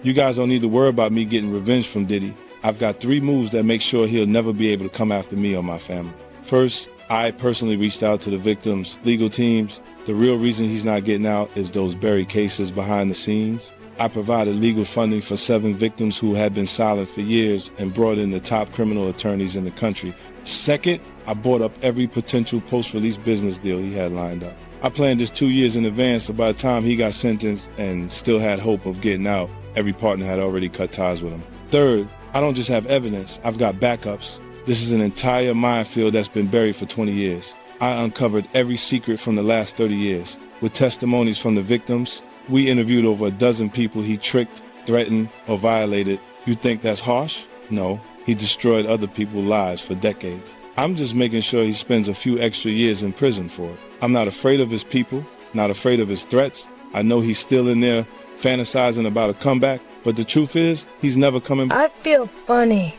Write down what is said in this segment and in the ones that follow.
You guys don't need to worry about me getting revenge from Diddy. I've got 3 moves that make sure he'll never be able to come after me or my family. First, I personally reached out to the victims' legal teams. The real reason he's not getting out is those buried cases behind the scenes. I provided legal funding for 7 victims who had been silent for years and brought in the top criminal attorneys in the country. Second, I bought up every potential post-release business deal he had lined up. I planned this 2 years in advance, so by the time he got sentenced and still had hope of getting out, every partner had already cut ties with him. Third, I don't just have evidence, I've got backups. This is an entire minefield that's been buried for 20 years. I uncovered every secret from the last 30 years. With testimonies from the victims, we interviewed over a dozen people he tricked, threatened, or violated. You think that's harsh? No, he destroyed other people's lives for decades. I'm just making sure he spends a few extra years in prison for it. I'm not afraid of his people, not afraid of his threats. I know he's still in there fantasizing about a comeback, but the truth is, he's never coming back. I feel funny.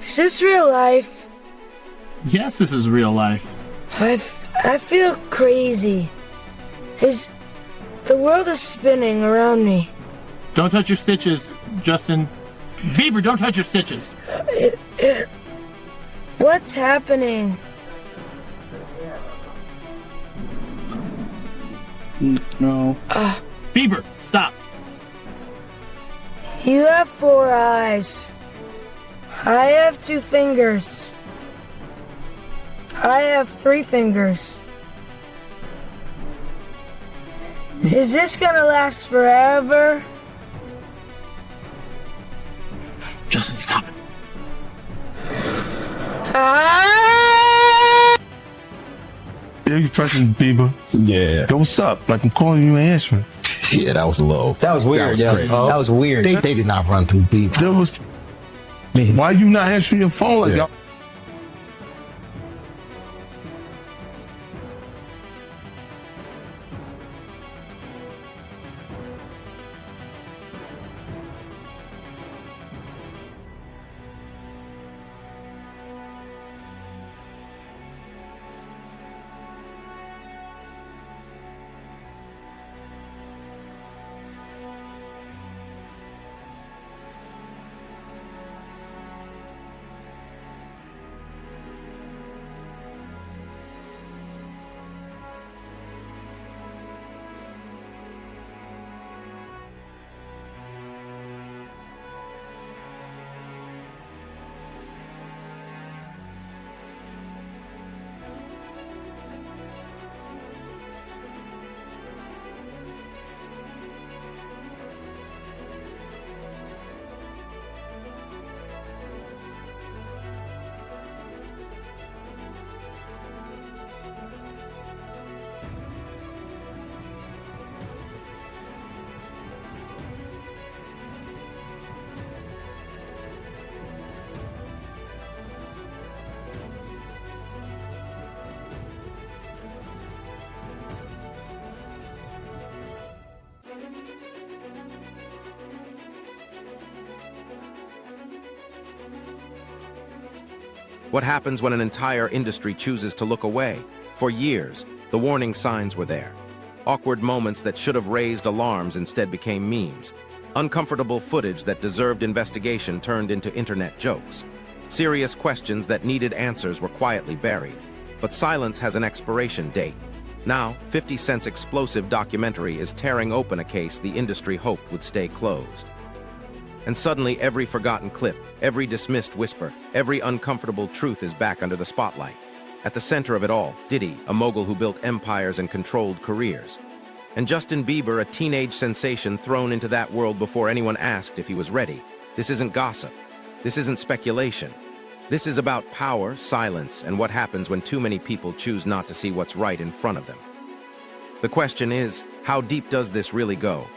Is this real life? Yes, this is real life. I feel crazy. The world is spinning around me. Don't touch your stitches, Justin. Bieber, don't touch your stitches. What's happening? No. Bieber, stop. You have 4 eyes. I have 2 fingers. I have 3 fingers. Is this gonna last forever? Justin, stop it. Ah! Yeah, you pressing Bieber. Yeah. Yo, what's up? Like I'm calling you, ain't answering. Yeah, that was low. That was weird, That was crazy. That was weird. They did not run through Bieber. There was. Why you not answering your phone like Yeah. y'all? What happens when an entire industry chooses to look away? For years, the warning signs were there. Awkward moments that should have raised alarms instead became memes. Uncomfortable footage that deserved investigation turned into internet jokes. Serious questions that needed answers were quietly buried. But silence has an expiration date. Now, 50 Cent's explosive documentary is tearing open a case the industry hoped would stay closed. And suddenly every forgotten clip, every dismissed whisper, every uncomfortable truth is back under the spotlight. At the center of it all, Diddy, a mogul who built empires and controlled careers. And Justin Bieber, a teenage sensation thrown into that world before anyone asked if he was ready. This isn't gossip. This isn't speculation. This is about power, silence, and what happens when too many people choose not to see what's right in front of them. The question is, how deep does this really go?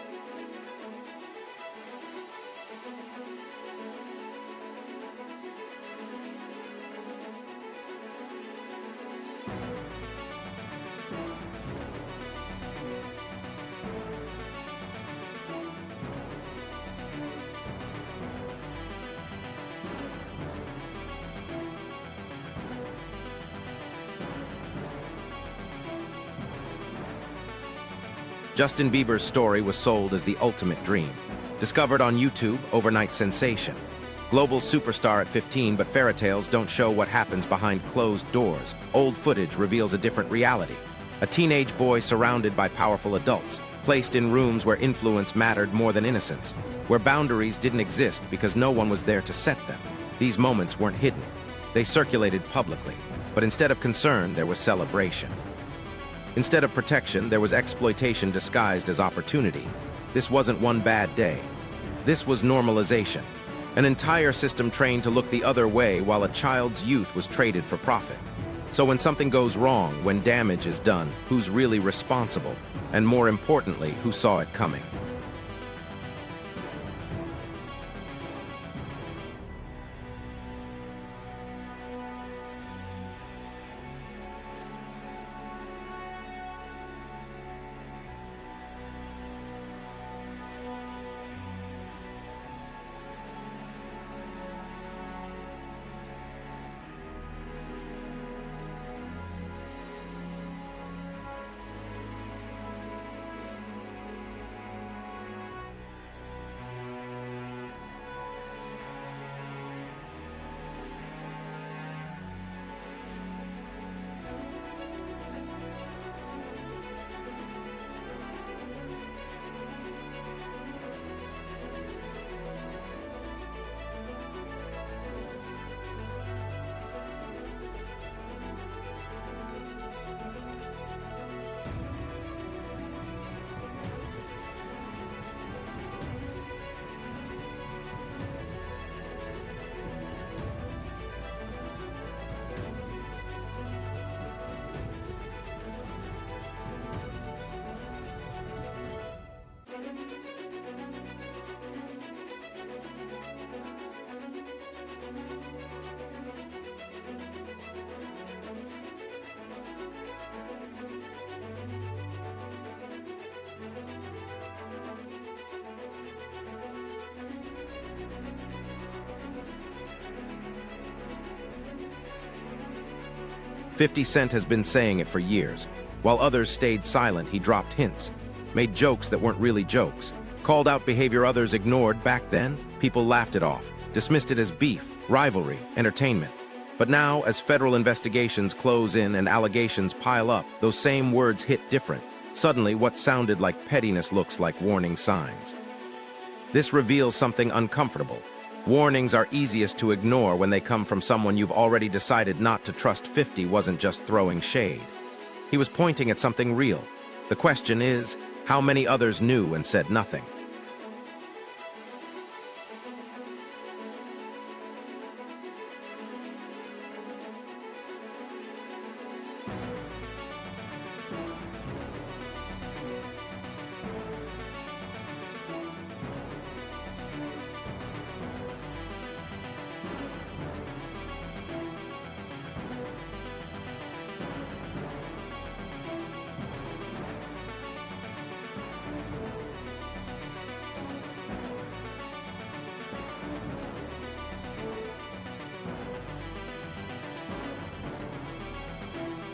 Justin Bieber's story was sold as the ultimate dream. Discovered on YouTube, overnight sensation. Global superstar at 15, but fairy tales don't show what happens behind closed doors. Old footage reveals a different reality. A teenage boy surrounded by powerful adults, placed in rooms where influence mattered more than innocence, where boundaries didn't exist because no one was there to set them. These moments weren't hidden. They circulated publicly, but instead of concern, there was celebration. Instead of protection, there was exploitation disguised as opportunity. This wasn't one bad day. This was normalization. An entire system trained to look the other way while a child's youth was traded for profit. So when something goes wrong, when damage is done, who's really responsible? And more importantly, who saw it coming? "50 Cent has been saying it for years. While others stayed silent, he dropped hints, made jokes that weren't really jokes, called out behavior others ignored. Back then, people laughed it off, dismissed it as beef, rivalry, entertainment. But now, as federal investigations close in and allegations pile up, those same words hit different. Suddenly, what sounded like pettiness looks like warning signs. This reveals something uncomfortable. Warnings are easiest to ignore when they come from someone you've already decided not to trust. 50 wasn't just throwing shade. He was pointing at something real. The question is, how many others knew and said nothing?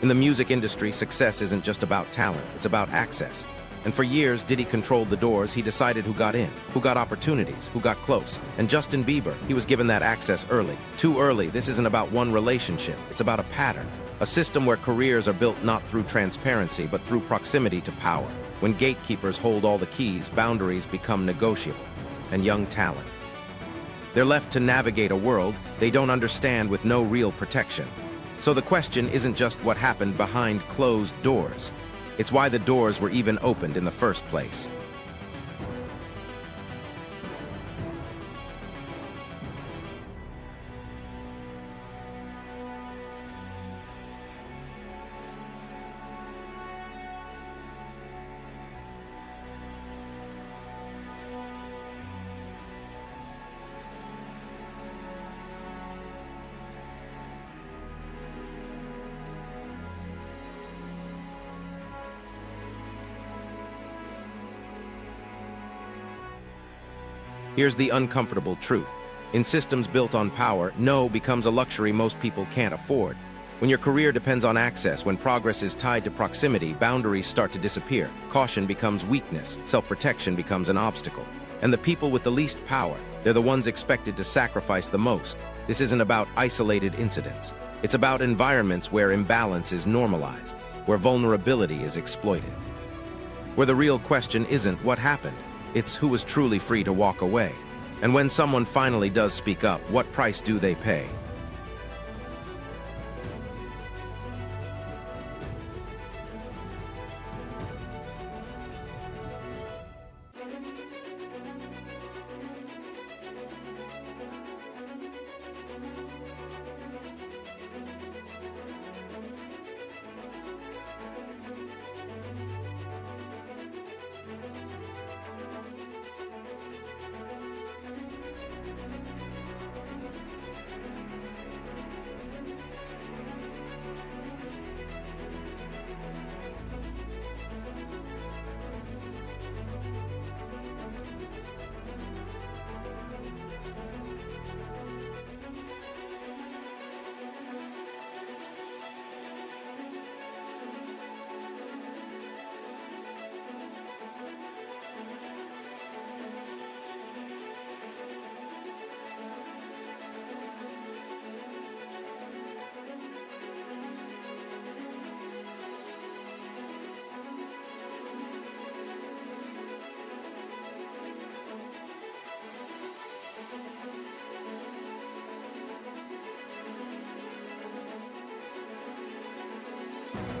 In the music industry, success isn't just about talent, it's about access. And for years, Diddy controlled the doors. He decided who got in, who got opportunities, who got close. And Justin Bieber, he was given that access early. Too early. This isn't about one relationship. It's about a pattern. A system where careers are built not through transparency, but through proximity to power. When gatekeepers hold all the keys, boundaries become negotiable. And young talent, they're left to navigate a world they don't understand with no real protection. So the question isn't just what happened behind closed doors. It's why the doors were even opened in the first place. Here's the uncomfortable truth. In systems built on power, no becomes a luxury most people can't afford. When your career depends on access, when progress is tied to proximity, boundaries start to disappear. Caution becomes weakness, self-protection becomes an obstacle. And the people with the least power, they're the ones expected to sacrifice the most. This isn't about isolated incidents. It's about environments where imbalance is normalized, where vulnerability is exploited. Where the real question isn't what happened, it's who was truly free to walk away. And when someone finally does speak up, what price do they pay?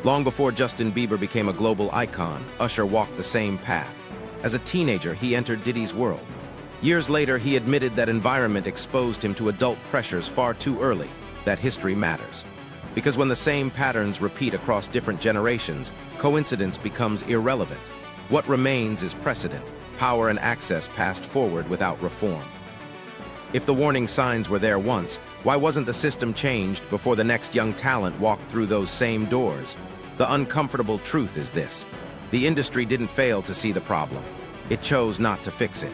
Long before Justin Bieber became a global icon, Usher walked the same path. As a teenager, he entered Diddy's world. Years later, he admitted that environment exposed him to adult pressures far too early, that history matters. Because when the same patterns repeat across different generations, coincidence becomes irrelevant. What remains is precedent, power and access passed forward without reform. If the warning signs were there once, why wasn't the system changed before the next young talent walked through those same doors? The uncomfortable truth is this: the industry didn't fail to see the problem. It chose not to fix it.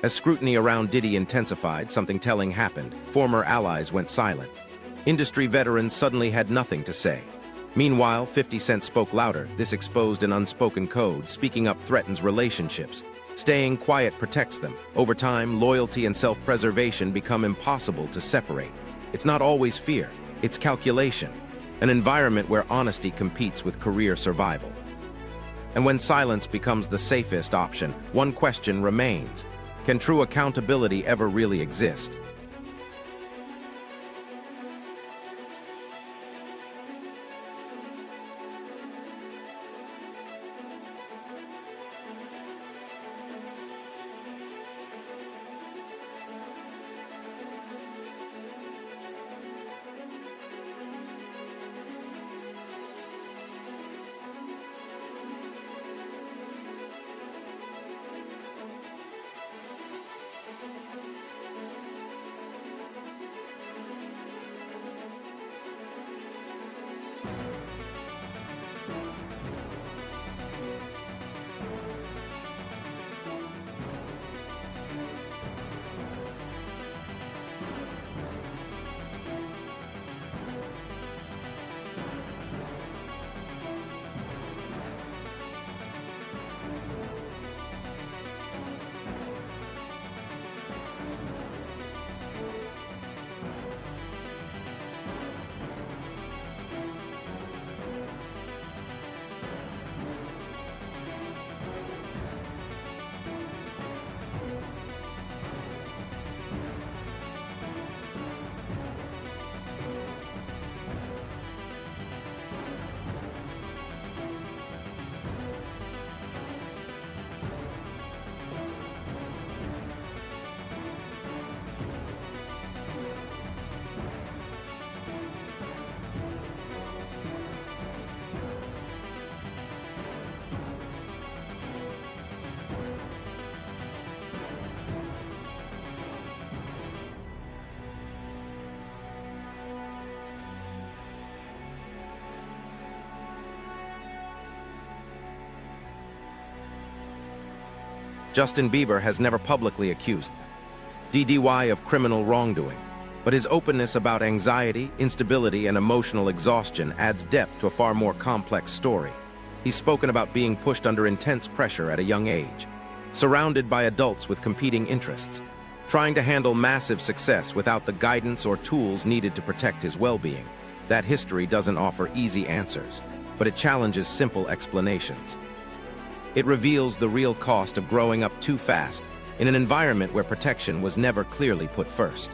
As scrutiny around Diddy intensified, something telling happened. Former allies went silent. Industry veterans suddenly had nothing to say. Meanwhile, 50 Cent spoke louder. This exposed an unspoken code. Speaking up threatens relationships. Staying quiet protects them. Over time, loyalty and self-preservation become impossible to separate. It's not always fear, it's calculation. An environment where honesty competes with career survival. And when silence becomes the safest option, one question remains: can true accountability ever really exist? Justin Bieber has never publicly accused Diddy of criminal wrongdoing, but his openness about anxiety, instability, and emotional exhaustion adds depth to a far more complex story. He's spoken about being pushed under intense pressure at a young age, surrounded by adults with competing interests, trying to handle massive success without the guidance or tools needed to protect his well-being. That history doesn't offer easy answers, but it challenges simple explanations. It reveals the real cost of growing up too fast in an environment where protection was never clearly put first.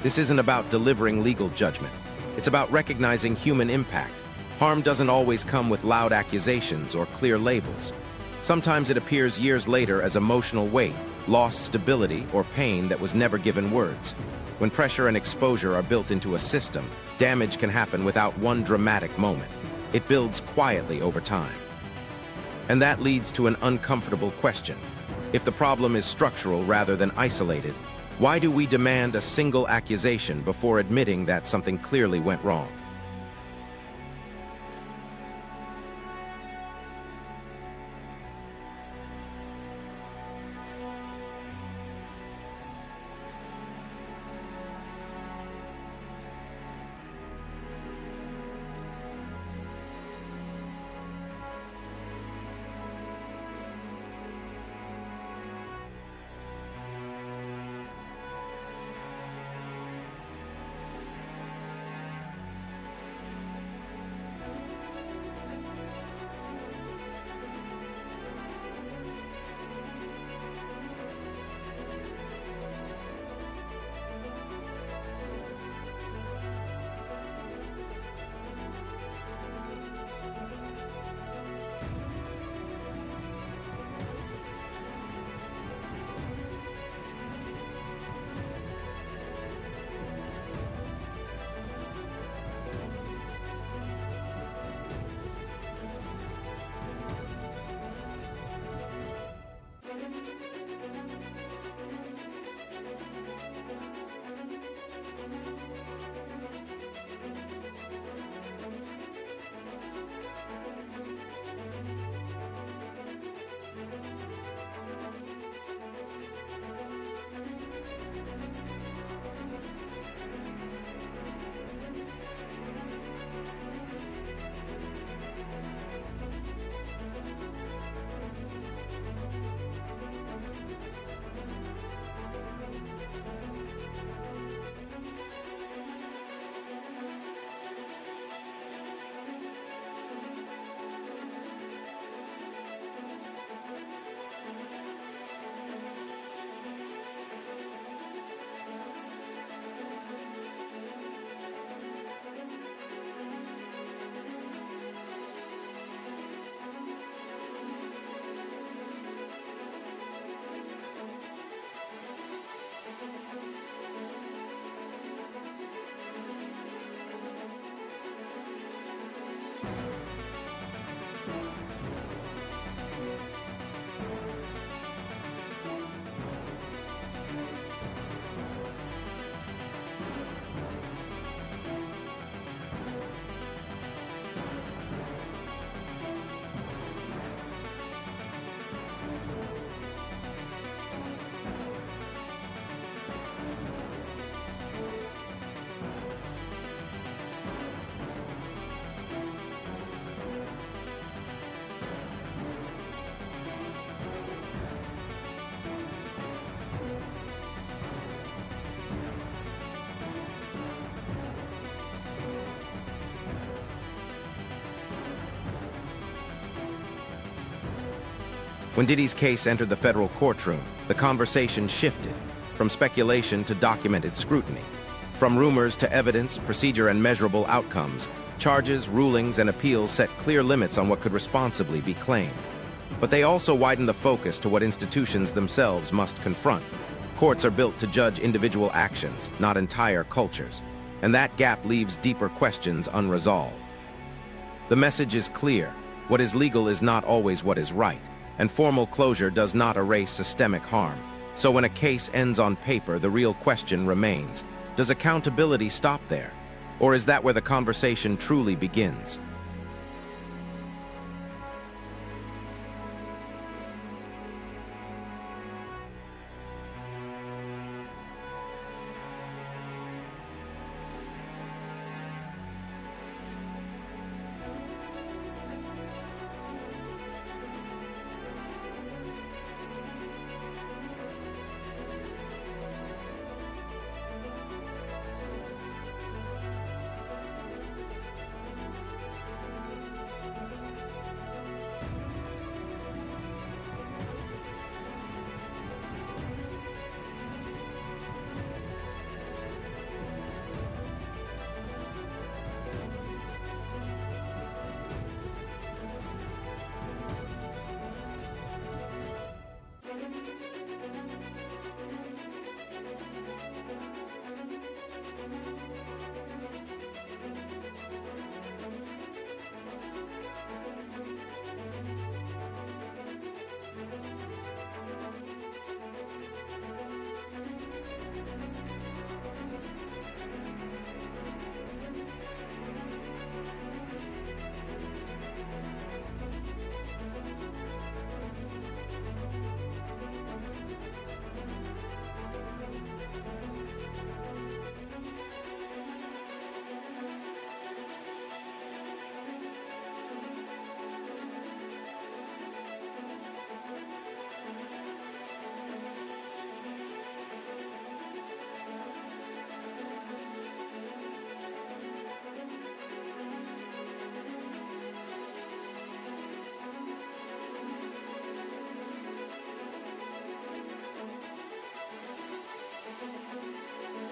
This isn't about delivering legal judgment. It's about recognizing human impact. Harm doesn't always come with loud accusations or clear labels. Sometimes it appears years later as emotional weight, lost stability, or pain that was never given words. When pressure and exposure are built into a system, damage can happen without one dramatic moment. It builds quietly over time. And that leads to an uncomfortable question. If the problem is structural rather than isolated, why do we demand a single accusation before admitting that something clearly went wrong? When Diddy's case entered the federal courtroom, the conversation shifted from speculation to documented scrutiny. From rumors to evidence, procedure, and measurable outcomes, charges, rulings, and appeals set clear limits on what could responsibly be claimed. But they also widened the focus to what institutions themselves must confront. Courts are built to judge individual actions, not entire cultures, and that gap leaves deeper questions unresolved. The message is clear: what is legal is not always what is right, and formal closure does not erase systemic harm. So when a case ends on paper, the real question remains: does accountability stop there? Or is that where the conversation truly begins?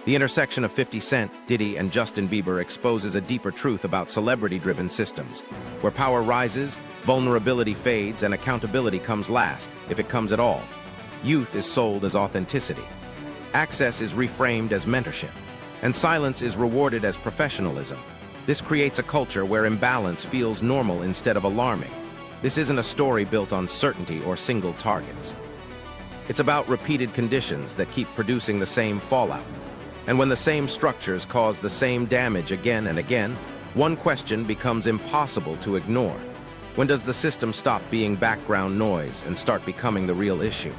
The intersection of 50 Cent, Diddy, and Justin Bieber exposes a deeper truth about celebrity-driven systems. Where power rises, vulnerability fades, and accountability comes last, if it comes at all. Youth is sold as authenticity. Access is reframed as mentorship. And silence is rewarded as professionalism. This creates a culture where imbalance feels normal instead of alarming. This isn't a story built on certainty or single targets. It's about repeated conditions that keep producing the same fallout. And when the same structures cause the same damage again and again, one question becomes impossible to ignore. When does the system stop being background noise and start becoming the real issue?